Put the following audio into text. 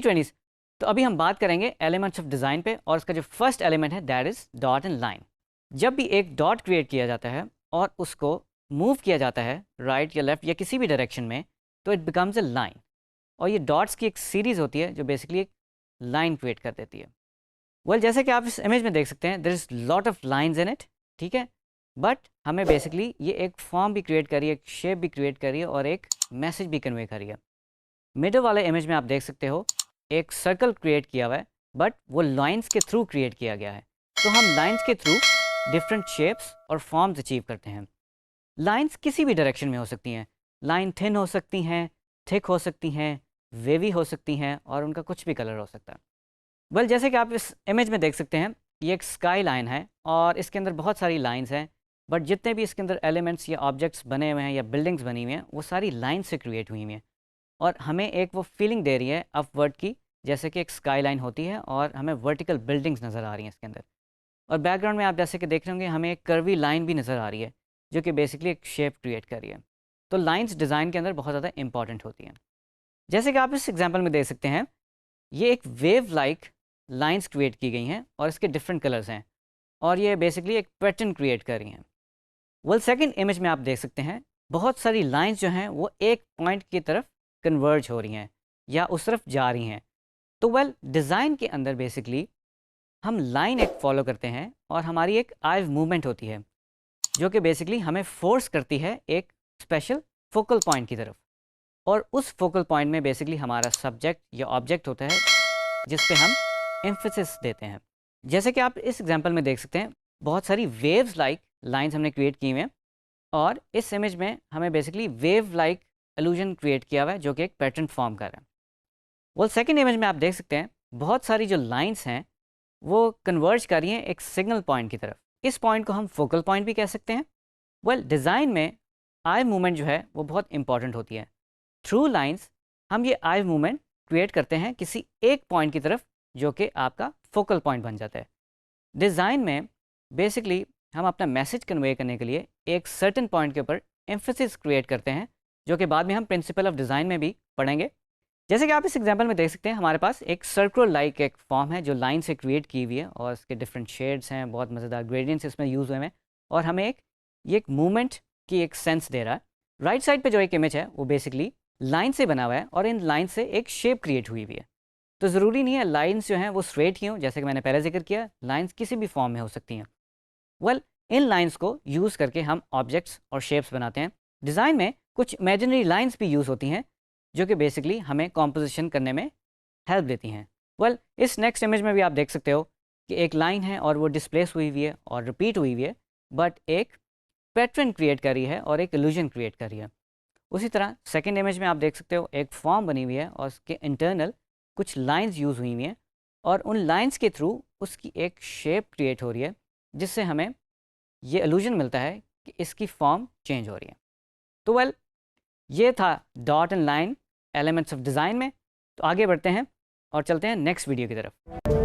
2020s। तो अभी हम बात करेंगे एलिमेंट्स ऑफ डिज़ाइन पे, और इसका जो फर्स्ट एलिमेंट है that is dot and line. जब भी एक डॉट क्रिएट किया जाता है और उसको मूव किया जाता है राइट या लेफ्ट या किसी भी डायरेक्शन में, तो इट बिकम्स अ लाइन। और ये डॉट्स की एक सीरीज़ होती है जो बेसिकली एक लाइन क्रिएट कर देती है। वेल जैसे कि आप इस इमेज में देख सकते हैं, there is lot of lines in it, ठीक है। बट हमें बेसिकली ये एक फॉर्म भी क्रिएट करी है, एक शेप भी क्रिएट करी है और एक मैसेज भी कन्वे करी है। मिडल वाले इमेज में आप देख सकते हो एक सर्कल क्रिएट किया हुआ है, बट वो लाइंस के थ्रू क्रिएट किया गया है। तो हम लाइंस के थ्रू डिफरेंट शेप्स और फॉर्म्स अचीव करते हैं। लाइंस किसी भी डायरेक्शन में हो सकती हैं। लाइन थिन हो सकती हैं, थिक हो सकती हैं, वेवी हो सकती हैं, और उनका कुछ भी कलर हो सकता है। वेल जैसे कि आप इस इमेज में देख सकते हैं, ये एक स्काई लाइन है और इसके अंदर बहुत सारी लाइंस हैं, बट जितने भी इसके अंदर एलिमेंट्स या ऑब्जेक्ट्स बने हुए हैं या बिल्डिंग्स बनी हुई हैं, वो सारी लाइन से क्रिएट हुई हुई हैं। और हमें एक वो फीलिंग दे रही है अपवर्ड की, जैसे कि एक स्काई लाइन होती है और हमें वर्टिकल बिल्डिंग्स नज़र आ रही हैं इसके अंदर। और बैकग्राउंड में आप जैसे कि देख रहे होंगे, हमें एक कर्वी लाइन भी नज़र आ रही है जो कि बेसिकली एक शेप क्रिएट कर रही है। तो लाइंस डिज़ाइन के अंदर बहुत ज़्यादा इंपॉर्टेंट होती हैं। जैसे कि आप इस एग्जाम्पल में देख सकते हैं, ये एक वेव लाइक लाइंस क्रिएट की गई हैं और इसके डिफरेंट कलर्स हैं, और ये बेसिकली एक पैटर्न क्रिएट कर रही हैं। वेल सेकंड इमेज में आप देख सकते हैं, बहुत सारी लाइंस जो हैं वो एक पॉइंट की तरफ कन्वर्ज हो रही हैं या उस तरफ जा रही हैं। तो वेल डिज़ाइन के अंदर बेसिकली हम लाइन एक फॉलो करते हैं और हमारी एक आइव मूवमेंट होती है जो कि बेसिकली हमें फोर्स करती है एक स्पेशल फोकल पॉइंट की तरफ। और उस फोकल पॉइंट में बेसिकली हमारा सब्जेक्ट या ऑब्जेक्ट होता है जिस पे हम एम्फेसिस देते हैं। जैसे कि आप इस एग्जांपल में देख सकते हैं, बहुत सारी वेव्स लाइक लाइंस हमने क्रिएट की हुई हैं, और इस इमेज में हमें basically wave like illusion create किया हुआ है जो कि एक पैटर्न फॉर्म कर रहा है। वो सेकंड इमेज में आप देख सकते हैं, बहुत सारी जो लाइंस हैं वो कन्वर्ज कर रही हैं एक सिग्नल पॉइंट की तरफ। इस पॉइंट को हम फोकल पॉइंट भी कह सकते हैं। वेल डिज़ाइन में आई मूवमेंट जो है वो बहुत इंपॉर्टेंट होती है। थ्रू लाइंस हम ये आई मूवमेंट क्रिएट करते हैं किसी एक पॉइंट की तरफ जो कि आपका फोकल पॉइंट बन जाता है। डिज़ाइन में बेसिकली हम अपना मैसेज कन्वे करने के लिए एक सर्टेन पॉइंट के ऊपर एम्फेसिस क्रिएट करते हैं, जो कि बाद में हम प्रिंसिपल ऑफ डिज़ाइन में भी पढ़ेंगे। जैसे कि आप इस एग्जांपल में देख सकते हैं, हमारे पास एक सर्कुलर लाइक एक फॉर्म है जो लाइन से क्रिएट की हुई है और इसके डिफरेंट शेड्स हैं, बहुत मज़ेदार ग्रेडियंट्स इसमें यूज़ हुए हैं, और हमें ये एक मूवमेंट की एक सेंस दे रहा है। राइट साइड पे जो एक इमेज है वो बेसिकली लाइन से बना हुआ है और इन लाइन से एक शेप क्रिएट हुई हुई है। तो ज़रूरी नहीं है लाइन्स जो हैं वो स्ट्रेट ही हों, जैसे कि मैंने पहले जिक्र किया, लाइन्स किसी भी फॉर्म में हो सकती हैं। वेल इन लाइन्स को यूज़ करके हम ऑब्जेक्ट्स और शेप्स बनाते हैं। डिज़ाइन में कुछ इमेजिनरी लाइन्स भी यूज़ होती हैं जो कि बेसिकली हमें कॉम्पोजिशन करने में हेल्प देती हैं। वेल इस नेक्स्ट इमेज में भी आप देख सकते हो कि एक लाइन है और वो डिस्प्लेस हुई हुई है और रिपीट हुई हुई है, बट एक पैटर्न क्रिएट करी है और एक इल्यूजन क्रिएट करी है। उसी तरह सेकंड इमेज में आप देख सकते हो एक फॉर्म बनी हुई है और उसके इंटरनल कुछ लाइंस यूज़ हुई हुई हैं, और उन लाइंस के थ्रू उसकी एक शेप क्रिएट हो रही है जिससे हमें ये इल्यूजन मिलता है कि इसकी फॉर्म चेंज हो रही है। तो वेल ये था dot and line elements of design में। तो आगे बढ़ते हैं और चलते हैं नेक्स्ट वीडियो की तरफ।